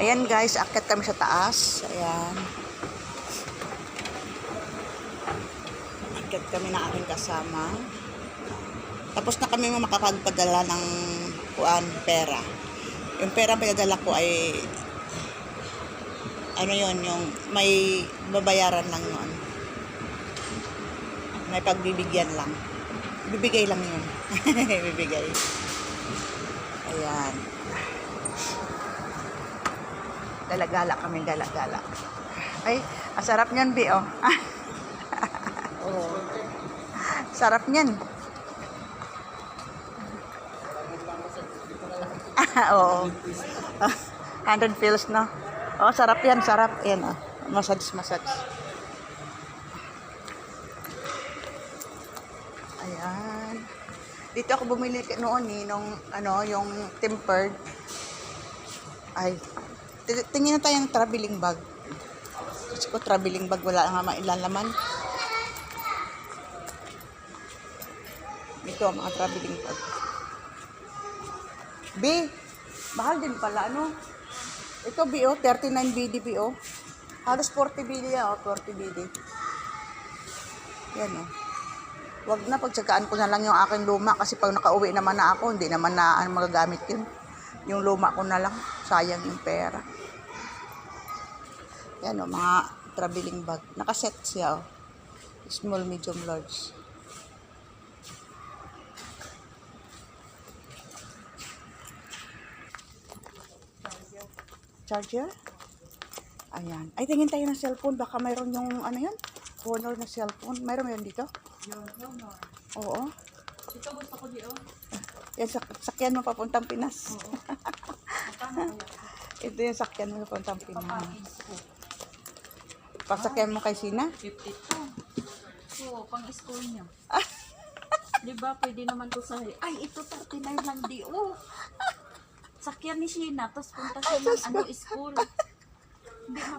Ayan guys, akyat kami sa taas. Ayan. Akyat kami ng aking kasama. Tapos na kami makapagpadala ng pera. Yung pera pinadala ko ay ano yon, yung may babayaran lang yun. May pagbibigyan lang. Bibigay lang yun. Bibigay. Ayan. Gala-gala kami, gala-gala. Ay, ang sarap niyan, Bi, oh. Oh. Sarap niyan. Oo. 100 pills, no? Oh, sarap yan, sarap. Yan, oh. Massage. Ayan. Dito ako bumili noon nung yung tempered. Ay, tingin na tayong traveling bag. Kasi ko traveling bag, wala nga mailalaman. Ito, mga traveling bag. B, mahal din pala, ano? Ito, B, 39 BD, B, halos 40 BD yan, 40 BD. Yan, Wag na, pagtsagaan ko na lang yung aking luma kasi pag nakauwi naman na ako, hindi naman na magagamit yun. Yung luma ko na lang, sayang yung pera. Yan, mga traveling bag. Nakaset siya, small, medium, large. Charger? Ayan. Ay, tingin tayo ng cellphone. Baka mayroon yung, yun? Honor na cellphone. Mayroon yun dito? Honor. Oo. Ito gusto ko dito. Yan, sakyan mo papuntang Pinas. Oo. Magkano kaya? Ito yung sakyan mo papuntang Pinas. Pasakyan mo kay Sina? 52. Oo, pang school niya. Diba, pwede naman to sa... Ay, ito 39 lang di. Oh. Sakyan ni Sheena, tapos punta siya ng school.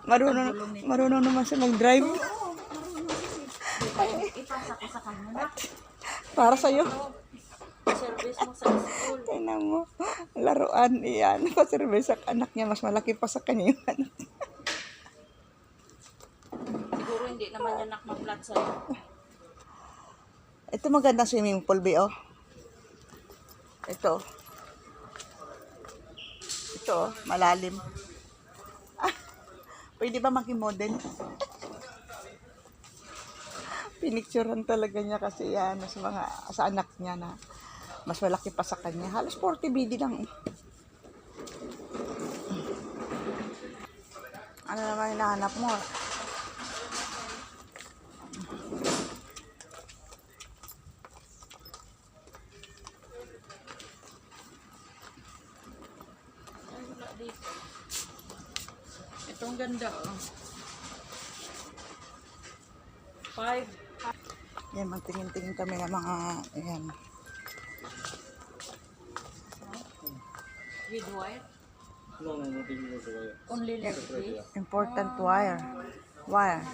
Marunong naman siya mag-drive. Oo, marunong siya. Ipasa ko sa kanya na. Para sa'yo. Service mo sa school. Tingnan mo. Laruan. Iyan. Pa-service sa anak niya. Mas malaki pa sa kanya yung anak. Siguro hindi naman yan nakma-flat sa'yo. Ito magandang swimming pool, B, Ito. Ito, malalim. Pwede ba maging model? Pinicturean talaga niya kasi yan sa anak niya na mas malaki pa sa kanya. Halos 40 BD lang. Ano naman hinahanap mo? Dito. Itong ganda, 5. Yan, magtingin-tingin kami ng mga, ayan. With white? No, this is the wire. Only like this? Important wire. Wire.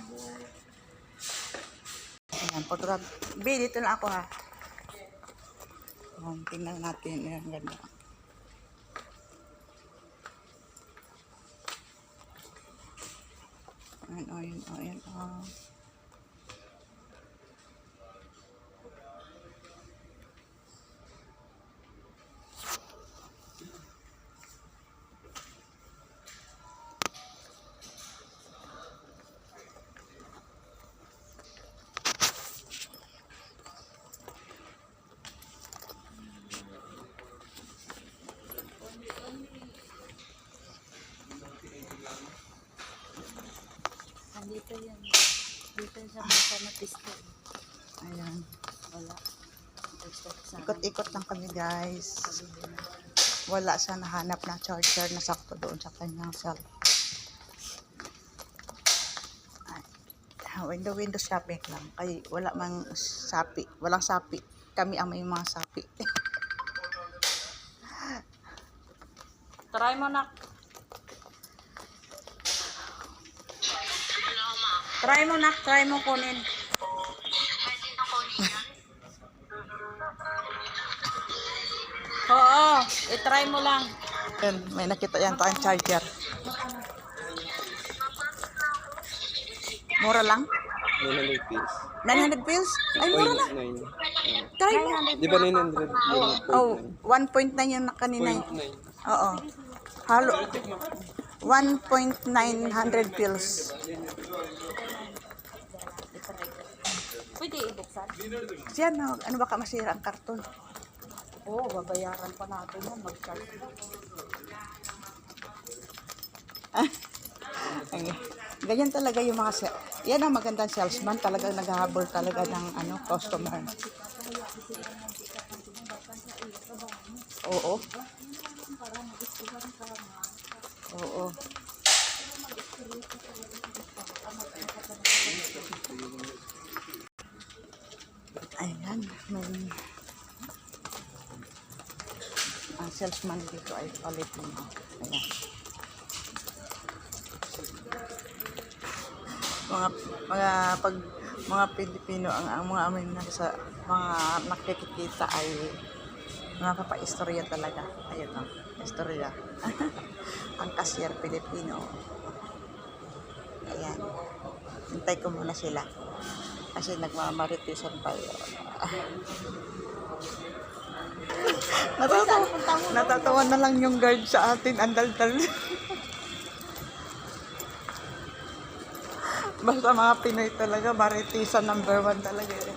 Ayan, photograph. B, dito na ako, ha. Ayan, tingnan natin. Ayan, ganda. Ayan. Dito yan. Dito sa masa na pistol. Ayan. Wala. Ikot-ikot lang kami, guys. Wala siya nahanap na charger na sakto doon sa kanyang cellphone. Window shopping lang. Kaya wala mang sapi. Walang sapi. Kami ang may mga sapi. Try mo na. Try mo kunin. Oo, i-try mo lang. Yan, may nakita yan tayong charger. Mura lang? 900 piece. 900 pills? Ay, mura na. 0.9. Try mo. Di ba 900 yung Oh, 1.9 yung kanina. 0.9? Oo. Halo. 1.900 pills. Pwede ibuksan? Siya, no, ano baka masira ang karton? Oo, babayaran pa natin yan. Mag-charge pa. Ay, ganyan talaga yung mga yan ang magandang salesman, talagang naghahabol talaga ng customer. Oo. Oo. Ayan, may ang salesman dito ay palit mo. Ayan. Mga Pilipino ang mga amin sa mga nakikita ay mga kapa-istorya talaga. Ayun o, istorya. Ang cashier Pilipino. Ayan. Hintay ko muna sila. Kasi nagmamaritisan pa yun. Natatawa na lang yung guard sa atin. Ang daldal. Basta mga Pinoy talaga, maritisan number 1 talaga yun.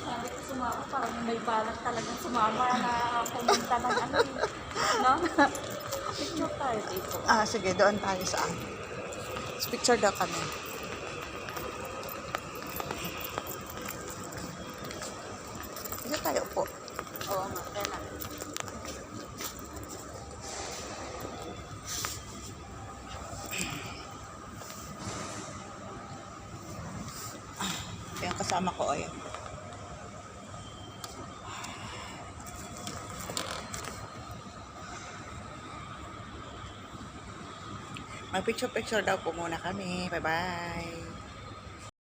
Sabi ko sumama, parang may balak talagang sumama na pumunta ng ano. No? Picture tayo dito. Sige, doon tayo saan. Picture daw kami. Dito tayo po. Oo nga, kailan? Yung kasama ko, ayan. Mag-picture-picture daw po muna kami. Bye-bye.